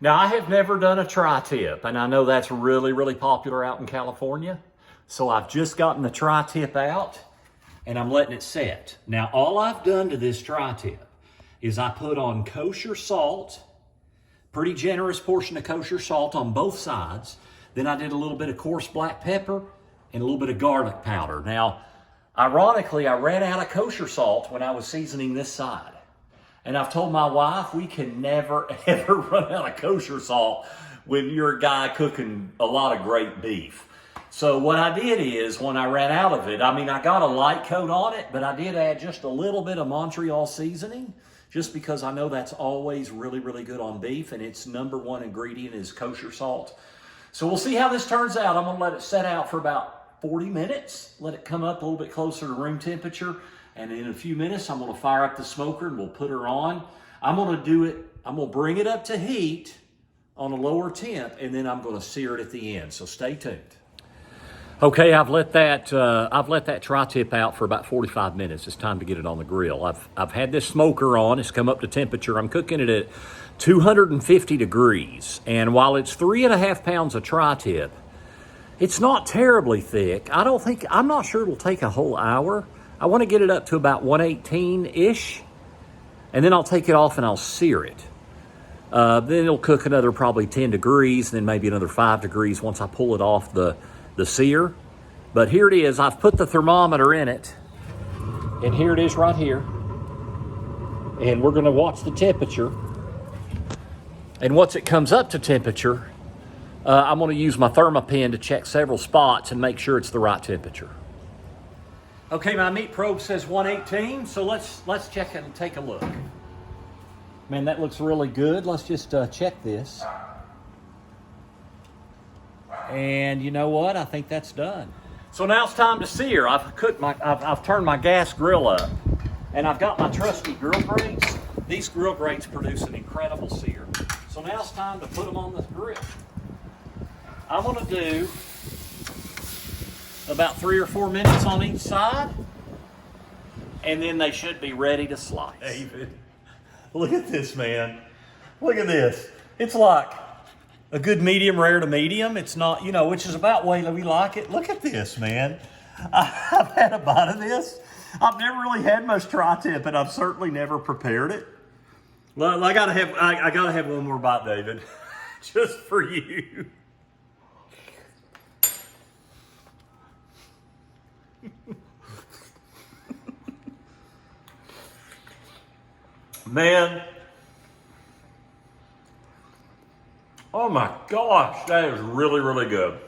Now, I have never done a tri-tip, and I know that's really, really popular out in California. So I've just gotten the tri-tip out, and I'm letting it set. Now, all I've done to this tri-tip is I put on kosher salt, pretty generous portion of kosher salt on both sides. Then I did a little bit of coarse black pepper and a little bit of garlic powder. Now, ironically, I ran out of kosher salt when I was seasoning this side. And I've told my wife we can never, ever run out of kosher salt when you're a guy cooking a lot of great beef. So what I did is, when I ran out of it, I got a light coat on it, but I did add just a little bit of Montreal seasoning, just because I know that's always really, really good on beef, and its #1 ingredient is kosher salt. So we'll see how this turns out. I'm gonna let it set out for about 40 minutes, let it come up a little bit closer to room temperature, and in a few minutes, I'm gonna fire up the smoker and we'll put her on. I'm gonna bring it up to heat on a lower temp, and then I'm gonna sear it at the end, so stay tuned. Okay, I've let that tri-tip out for about 45 minutes. It's time to get it on the grill. I've had this smoker on. It's come up to temperature. I'm cooking it at 250 degrees. And while it's 3.5 pounds of tri-tip, it's not terribly thick. I'm not sure it'll take a whole hour. I want to get it up to about 118-ish, and then I'll take it off and I'll sear it. Then it'll cook another probably 10 degrees, and then maybe another 5 degrees once I pull it off the sear. But here it is. I've put the thermometer in it, and here it is right here. And we're going to watch the temperature. And once it comes up to temperature, I'm going to use my Thermapen to check several spots and make sure it's the right temperature. Okay, my meat probe says 118, so let's check it and take a look. Man, that looks really good. Let's just check this. And you know what? I think that's done. So now it's time to sear. I've turned my gas grill up, and I've got my trusty grill grates. These grill grates produce an incredible sear. So now it's time to put them on the grill. I'm gonna do about 3 or 4 minutes on each side, and then they should be ready to slice. David, look at this, man. Look at this. It's like a good medium rare to medium. It's not, which is about the way that we like it. Look at this, man. I've had a bite of this. I've never really had much tri-tip, and I've certainly never prepared it. Well, I gotta have one more bite, David, just for you. Man. Oh my gosh, that is really, really good.